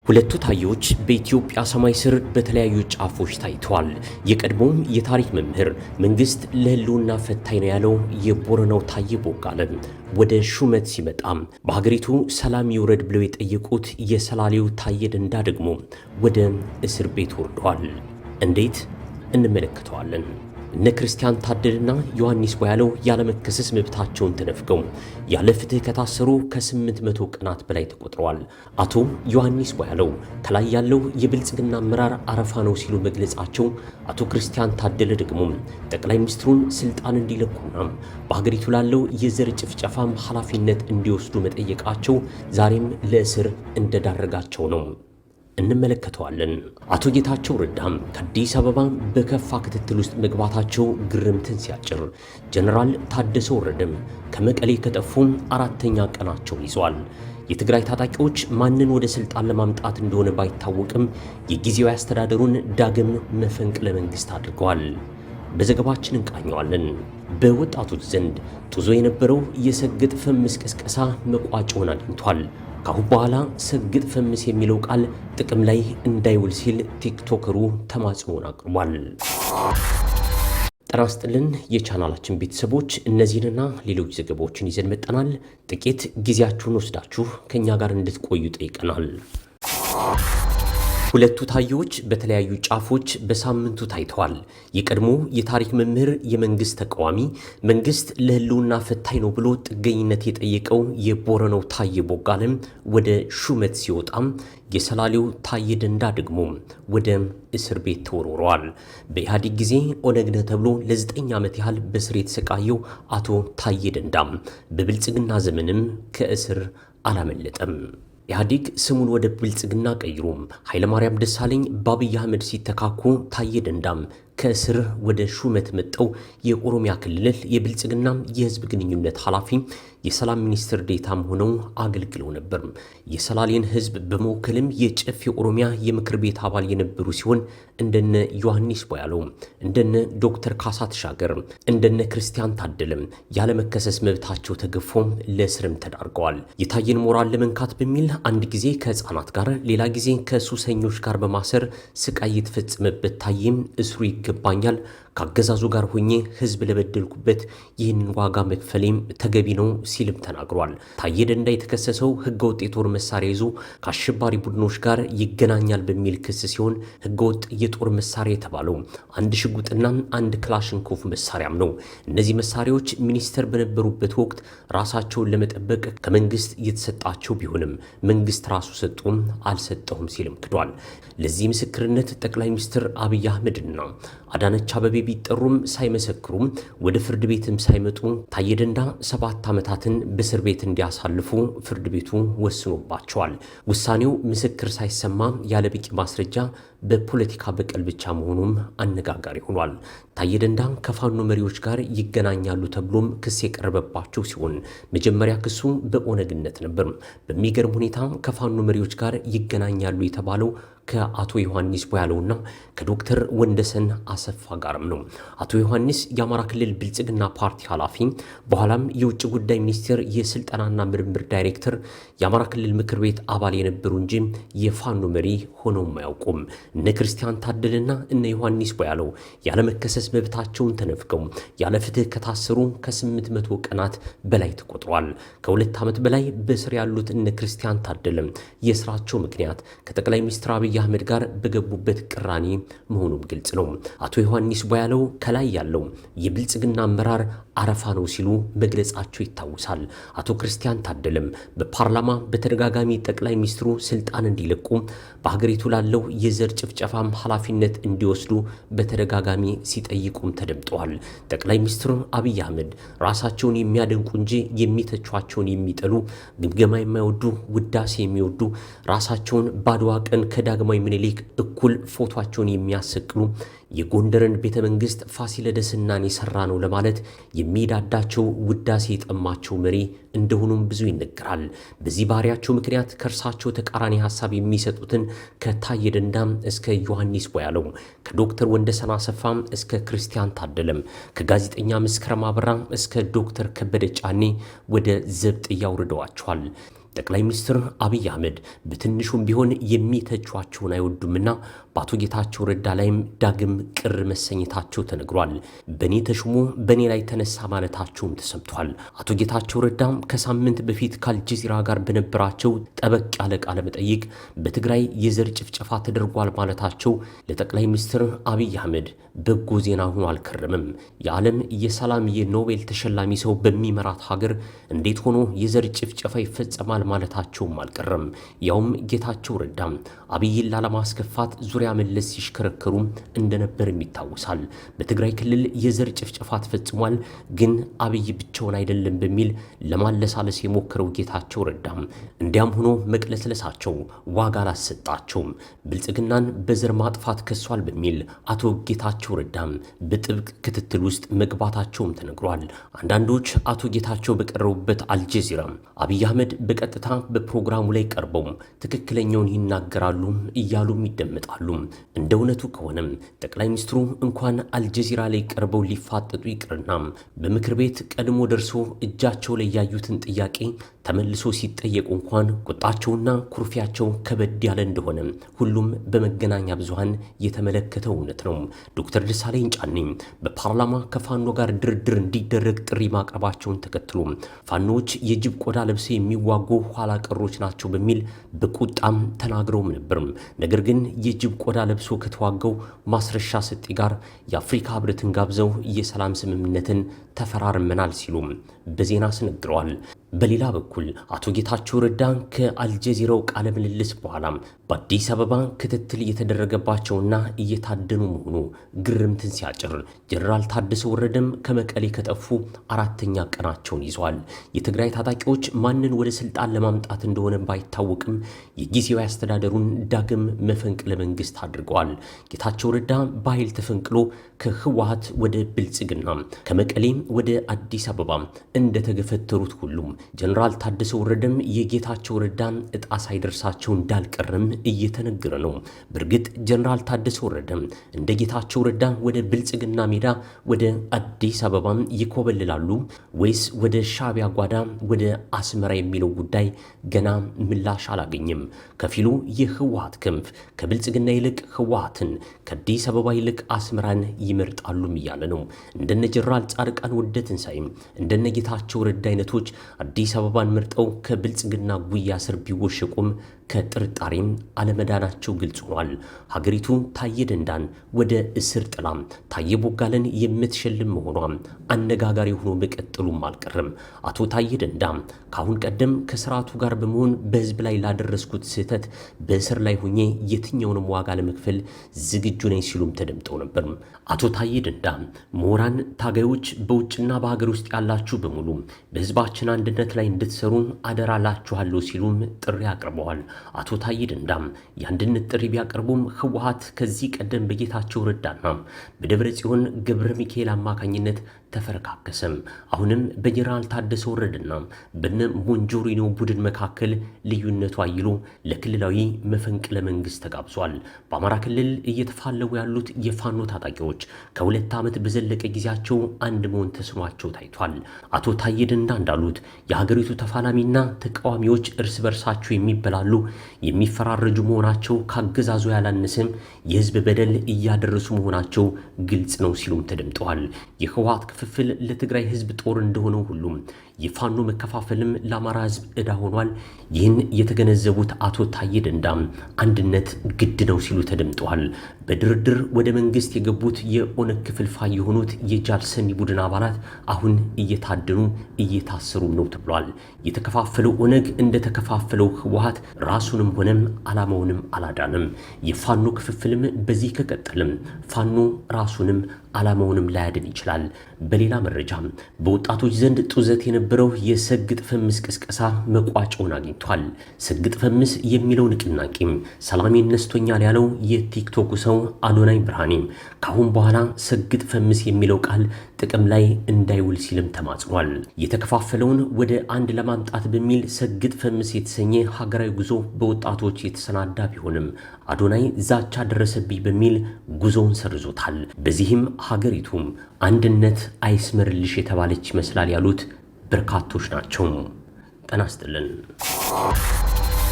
ሁለቱ ታዮች በኢትዮጵያ ሰማይ ስር በተለያዩ ጫፎች ታይተዋል። የቀድሞው የታሪክ መምህር መንግስት ለህልውና ፈታኝ ነው ያለው የቦረናው ታዬ ቦጋለ ወደ ሹመት ሲመጣም በሀገሪቱ ሰላም ይውረድ ብለው የጠየቁት የሰላሌው ታዬ ደንዳ ደግሞ ወደ እስር ቤት ወርደዋል። እንዴት እንመለከተዋለን። እነ ክርስቲያን ታደልና ዮሐንስ ቦያለው ያለመከሰስ መብታቸውን ተነፍገው ያለ ፍትህ ከታሰሩ ከ800 ቀናት በላይ ተቆጥረዋል። አቶ ዮሐንስ ቦያለው ከላይ ያለው የብልጽግና አመራር አረፋ ነው ሲሉ መግለጻቸው፣ አቶ ክርስቲያን ታደለ ደግሞ ጠቅላይ ሚኒስትሩን ስልጣን እንዲለቁና በሀገሪቱ ላለው የዘር ጭፍጨፋም ኃላፊነት እንዲወስዱ መጠየቃቸው ዛሬም ለእስር እንደዳረጋቸው ነው። እንመለከተዋለን። አቶ ጌታቸው ረዳም ከአዲስ አበባ በከፋ ክትትል ውስጥ መግባታቸው ግርምትን ሲያጭር፣ ጀነራል ታደሰ ወረደም ከመቀሌ ከጠፉ 4ኛ ቀናቸውን ይዘዋል። የትግራይ ታጣቂዎች ማንን ወደ ስልጣን ለማምጣት እንደሆነ ባይታወቅም የጊዜያዊ አስተዳደሩን ዳግም መፈንቅለ መንግስት አድርገዋል። በዘገባችን እንቃኘዋለን። በወጣቶች ዘንድ ጡዞ የነበረው የሰግጥ ፈምስ ቅስቀሳ መቋጫውን አግኝቷል። ካሁን በኋላ ሰግጥ ፈምስ የሚለው ቃል ጥቅም ላይ እንዳይውል ሲል ቲክቶከሩ ተማጽኖን አቅርቧል። ጤና ይስጥልን የቻናላችን ቤተሰቦች፣ እነዚህንና ሌሎች ዘገባዎችን ይዘን መጥተናል። ጥቂት ጊዜያችሁን ወስዳችሁ ከኛ ጋር እንድትቆዩ ጠይቀናል። ሁለቱ ታዮች በተለያዩ ጫፎች በሳምንቱ ታይተዋል። የቀድሞ የታሪክ መምህር የመንግስት ተቃዋሚ መንግስት ለህልውና ፈታኝ ነው ብሎ ጥገኝነት የጠየቀው የቦረናው ታዬ ቦጋለም ወደ ሹመት ሲወጣም የሰላሌው ታዬ ደንዳ ደግሞ ወደ እስር ቤት ተወርውረዋል። በኢህአዴግ ጊዜ ኦነግ ነህ ተብሎ ለ9 ዓመት ያህል በእስር የተሰቃየው አቶ ታዬ ደንዳም በብልጽግና ዘመንም ከእስር አላመለጠም። ኢህአዴግ ስሙን ወደ ብልጽግና ቀይሮም ኃይለማርያም ደሳለኝ በአብይ አህመድ ሲተካኩ ታዬ ደንዳም ከእስር ወደ ሹመት መጠው የኦሮሚያ ክልል የብልጽግና የህዝብ ግንኙነት ኃላፊ የሰላም ሚኒስትር ዴታም ሆነው አገልግለው ነበር። የሰላሌን ህዝብ በመወከልም የጨፌ ኦሮሚያ የምክር ቤት አባል የነበሩ ሲሆን እንደነ ዮሐንስ ቦያለው፣ እንደነ ዶክተር ካሳ ተሻገር፣ እንደነ ክርስቲያን ታደለም ያለመከሰስ መብታቸው ተገፎ ለእስርም ተዳርገዋል። የታየን ሞራል ለመንካት በሚል አንድ ጊዜ ከህፃናት ጋር ሌላ ጊዜ ከሱሰኞች ጋር በማሰር ስቃይ የተፈጸመበት ታዬም እስሩ ይገባኛል፣ ከአገዛዙ ጋር ሆኜ ህዝብ ለበደልኩበት ይህንን ዋጋ መክፈሌም ተገቢ ነው ሲልም ተናግሯል። ታዬ ደንዳ የተከሰሰው ህገወጥ የጦር መሳሪያ ይዞ ከአሸባሪ ቡድኖች ጋር ይገናኛል በሚል ክስ ሲሆን ህገወጥ የጦር መሳሪያ የተባለው አንድ ሽጉጥና አንድ ክላሽንኮቭ መሳሪያም ነው። እነዚህ መሳሪያዎች ሚኒስተር በነበሩበት ወቅት ራሳቸውን ለመጠበቅ ከመንግስት የተሰጣቸው ቢሆንም መንግስት ራሱ ሰጡም አልሰጠሁም ሲልም ክዷል። ለዚህ ምስክርነት ጠቅላይ ሚኒስትር አብይ አህመድና አዳነች አበቤ ቢጠሩም ሳይመሰክሩም ወደ ፍርድ ቤትም ሳይመጡ ታዬ ደንዳ 7 ዓመታትን በእስር ቤት እንዲያሳልፉ ፍርድ ቤቱ ወስኖባቸዋል። ውሳኔው ምስክር ሳይሰማ ያለ በቂ ማስረጃ በፖለቲካ በቀል ብቻ መሆኑም አነጋጋሪ ሆኗል። ታዬ ደንዳ ከፋኖ መሪዎች ጋር ይገናኛሉ ተብሎም ክስ የቀረበባቸው ሲሆን መጀመሪያ ክሱ በኦነግነት ነበር። በሚገርም ሁኔታ ከፋኖ መሪዎች ጋር ይገናኛሉ የተባለው ከአቶ ዮሐንስ ቦያለውና ከዶክተር ወንደሰን አሰፋ ጋርም ነው። አቶ ዮሐንስ የአማራ ክልል ብልጽግና ፓርቲ ኃላፊ፣ በኋላም የውጭ ጉዳይ ሚኒስቴር የስልጠናና ምርምር ዳይሬክተር፣ የአማራ ክልል ምክር ቤት አባል የነበሩ እንጂ የፋኖ መሪ ሆነውም አያውቁም። እነ ክርስቲያን ታደልና እነ ዮሐንስ ቦያለው ያለመከሰስ መብታቸውን ተነፍገው ያለ ፍትህ ከታሰሩ ከ800 ቀናት በላይ ተቆጥሯል። ከ2 ዓመት በላይ በስር ያሉት እነ ክርስቲያን ታደለም የስራቸው ምክንያት ከጠቅላይ ሚኒስትር አብይ አህመድ ጋር በገቡበት ቅራኔ መሆኑም ግልጽ ነው። አቶ ዮሐንስ ቦያለው ከላይ ያለው የብልጽግና አመራር አረፋ ነው ሲሉ መግለጻቸው ይታወሳል። አቶ ክርስቲያን ታደለም በፓርላማ በተደጋጋሚ ጠቅላይ ሚኒስትሩ ስልጣን እንዲለቁ በሀገሪቱ ላለው የዘር ጭፍጨፋም ኃላፊነት እንዲወስዱ በተደጋጋሚ ሲጠይቁም ተደምጠዋል። ጠቅላይ ሚኒስትሩ አብይ አህመድ ራሳቸውን የሚያደንቁ እንጂ የሚተቿቸውን የሚጠሉ፣ ግምገማ የማይወዱ፣ ውዳሴ የሚወዱ፣ ራሳቸውን ባድዋ ቀን ከዳግማዊ ምኒልክ እኩል ፎቶቸውን የሚያሰቅሉ፣ የጎንደርን ቤተ መንግስት ፋሲለደስናን የሰራ ነው ለማለት የሚዳዳቸው ውዳሴ የጠማቸው መሪ እንደሆኑም ብዙ ይነገራል። በዚህ ባህሪያቸው ምክንያት ከእርሳቸው ተቃራኒ ሐሳብ የሚሰጡትን ከታዬ ደንዳም እስከ ዮሐንስ ቦያለው፣ ከዶክተር ወንደሰን አሰፋም እስከ ክርስቲያን ታደለም፣ ከጋዜጠኛ መስከረም አበራ እስከ ዶክተር ከበደ ጫኔ ወደ ዘብጥ ያውርደዋቸዋል። ጠቅላይ ሚኒስትር አብይ አህመድ በትንሹም ቢሆን የሚተቿቸውን አይወዱምና በአቶ ጌታቸው ረዳ ላይም ዳግም ቅር መሰኘታቸው ተነግሯል። በእኔ ተሹሞ በእኔ ላይ ተነሳ ማለታቸውም ተሰምቷል። አቶ ጌታቸው ረዳም ከሳምንት በፊት ከአልጀዚራ ጋር በነበራቸው ጠበቅ ያለ ቃለ መጠይቅ በትግራይ የዘር ጭፍጨፋ ተደርጓል ማለታቸው ለጠቅላይ ሚኒስትር አብይ አህመድ በጎ ዜና ሆኖ አልከረምም። የዓለም የሰላም የኖቤል ተሸላሚ ሰው በሚመራት ሀገር እንዴት ሆኖ የዘር ጭፍጨፋ ይፈጸማል ማለታቸውም አልቀረም። ያውም ጌታቸው ረዳም አብይን ላለማስከፋት ዙሪያ መለስ ሲሽከረከሩ እንደነበርም ይታወሳል። በትግራይ ክልል የዘር ጭፍጨፋ ተፈጽሟል፣ ግን አብይ ብቻውን አይደለም በሚል ለማለሳለስ የሞከረው ጌታቸው ረዳም እንዲያም ሆኖ መቅለስለሳቸው ዋጋ አላሰጣቸውም። ብልጽግናን በዘር ማጥፋት ከሷል በሚል አቶ ጌታቸው ረዳም በጥብቅ ክትትል ውስጥ መግባታቸውም ተነግሯል። አንዳንዶች አቶ ጌታቸው በቀረቡበት አልጀዚራ አብይ አህመድ በቀጥታ በፕሮግራሙ ላይ ቀርበው ትክክለኛውን ይናገራሉ እያሉም ይደመጣሉ። እንደ እውነቱ ከሆነም ጠቅላይ ሚኒስትሩ እንኳን አልጀዚራ ላይ ቀርበው ሊፋጠጡ ይቅርና በምክር ቤት ቀድሞ ደርሶ እጃቸው ላይ ያዩትን ጥያቄ ተመልሶ ሲጠየቁ እንኳን ቁጣቸውና ኩርፊያቸው ከበድ ያለ እንደሆነ ሁሉም በመገናኛ ብዙሃን የተመለከተው እውነት ነው። ዶክተር ደሳለኝ ጫኔ በፓርላማ ከፋኖ ጋር ድርድር እንዲደረግ ጥሪ ማቅረባቸውን ተከትሎ ፋኖዎች የጅብ ቆዳ ለብሰው የሚዋጉ ኋላ ቀሮች ናቸው በሚል በቁጣም ተናግረውም ነበር። ነገር ግን የጅብ ቆዳ ለብሶ ከተዋጋው ማስረሻ ሰጤ ጋር የአፍሪካ ህብረትን ጋብዘው የሰላም ስምምነትን ተፈራርመናል ሲሉ በዜና አስነግረዋል። በሌላ በኩል አቶ ጌታቸው ረዳ ከአልጀዚራው ቃለ ምልልስ በኋላ በአዲስ አበባ ክትትል እየተደረገባቸውና እየታደኑ መሆኑ ግርምትን ሲያጭር፣ ጀነራል ታደሰ ወረደም ከመቀሌ ከጠፉ 4ኛ ቀናቸውን ይዘዋል። የትግራይ ታጣቂዎች ማንን ወደ ስልጣን ለማምጣት እንደሆነ ባይታወቅም የጊዜያዊ አስተዳደሩን ዳግም መፈንቅለ መንግስት አድርገዋል። ጌታቸው ረዳ በኃይል ተፈንቅሎ ከህወሓት ወደ ብልጽግና ከመቀሌ ወደ አዲስ አበባ እንደተገፈተሩት ሁሉም ጀነራል ታደሰ ወረደም የጌታቸው ረዳን እጣ ሳይደርሳቸው እንዳልቀረም እየተነገረ ነው። በእርግጥ ጀነራል ታደሰ ወረደም እንደ ጌታቸው ረዳ ወደ ብልጽግና ሜዳ ወደ አዲስ አበባ ይኮበልላሉ ወይስ ወደ ሻዕቢያ ጓዳ ወደ አስመራ የሚለው ጉዳይ ገና ምላሽ አላገኘም። ከፊሉ የህወሓት ክንፍ ከብልጽግና ይልቅ ህወሓትን ከአዲስ አበባ ይልቅ አስመራን ይመርጣሉም እያለ ነው። እንደነ ጀነራል ጻድቃን ወልደ ትንሳኤም እንደነ ጌታቸው ረዳ አይነቶች አዲስ አበባን መርጠው ከብልጽግና ጉያ ስር ቢወሸቁም ከጥርጣሬም አለመዳናቸው ግልጽ ሆኗል። ሀገሪቱ ታዬ ደንዳን ወደ እስር ጥላም ታዬ ቦጋለን የምትሸልም መሆኗ አነጋጋሪ ሆኖ መቀጠሉም አልቀረም። አቶ ታዬ ደንዳ ከአሁን ቀደም ከስርዓቱ ጋር በመሆን በህዝብ ላይ ላደረስኩት ስህተት በእስር ላይ ሆኜ የትኛውንም ዋጋ ለመክፈል ዝግጁ ነኝ ሲሉም ተደምጠው ነበር። አቶ ታዬ ደንዳ ምሁራን፣ ታጋዮች፣ በውጭና በሀገር ውስጥ ያላችሁ በሙሉ በህዝባችን አንድነት ላይ እንድትሰሩ አደራላችኋለሁ ሲሉም ጥሪ አቅርበዋል። አቶ ታዬ ደንዳም የአንድነት ጥሪ ቢያቀርቡም ህወሓት ከዚህ ቀደም በጌታቸው ረዳና በደብረ ጽዮን ገብረ ሚካኤል አማካኝነት ተፈረካከሰም። አሁንም በጀነራል ታደሰ ወረደና በነ ሞንጆሪኖ ቡድን መካከል ልዩነቱ አይሎ ለክልላዊ መፈንቅለ መንግስት ተጋብዟል። በአማራ ክልል እየተፋለሙ ያሉት የፋኖ ታጣቂዎች ከ2 ዓመት በዘለቀ ጊዜያቸው አንድ መሆን ተስኗቸው ታይቷል። አቶ ታዬ ደንዳ እንዳሉት የሀገሪቱ ተፋላሚና ተቃዋሚዎች እርስ በርሳቸው የሚበላሉ የሚፈራረጁ መሆናቸው ካገዛዙ ያላነሰም የህዝብ በደል እያደረሱ መሆናቸው ግልጽ ነው ሲሉም ተደምጠዋል። የህወሓት ክፍፍል ለትግራይ ህዝብ ጦር እንደሆነው ሁሉም የፋኖ መከፋፈልም ለአማራ ህዝብ ዕዳ ሆኗል። ይህን የተገነዘቡት አቶ ታዬ ደንዳም አንድነት ግድ ነው ሲሉ ተደምጠዋል። በድርድር ወደ መንግስት የገቡት የኦነግ ክፍልፋይ የሆኑት የጃልሰኒ ቡድን አባላት አሁን እየታደኑ እየታሰሩም ነው ተብሏል። የተከፋፈለው ኦነግ እንደተከፋፈለው ህወሓት ራሱንም ሆነም ዓላማውንም አላዳንም። የፋኖ ክፍፍልም በዚህ ከቀጠልም ፋኖ ራሱንም ዓላማውንም ላያድን ይችላል። በሌላ መረጃም በወጣቶች ዘንድ ጡዘት የነበረው የሰግጥ ፈምስ ቅስቀሳ መቋጫውን አግኝቷል። ሰግጥ ፈምስ የሚለው ንቅናቄም ሰላሜን ነስቶኛል ያለው የቲክቶክ ሰው አዶናይ ብርሃኔም ካሁን በኋላ ሰግጥ ፈምስ የሚለው ቃል ጥቅም ላይ እንዳይውል ሲልም ተማጽኗል። የተከፋፈለውን ወደ አንድ ለማምጣት በሚል ሰግጥ ፈምስ የተሰኘ ሀገራዊ ጉዞ በወጣቶች የተሰናዳ ቢሆንም አዶናይ ዛቻ ደረሰብኝ በሚል ጉዞውን ሰርዞታል። በዚህም ሀገሪቱም አንድነት አይስመርልሽ የተባለች ይመስላል ያሉት በርካቶች ናቸው። ጤና ይስጥልን።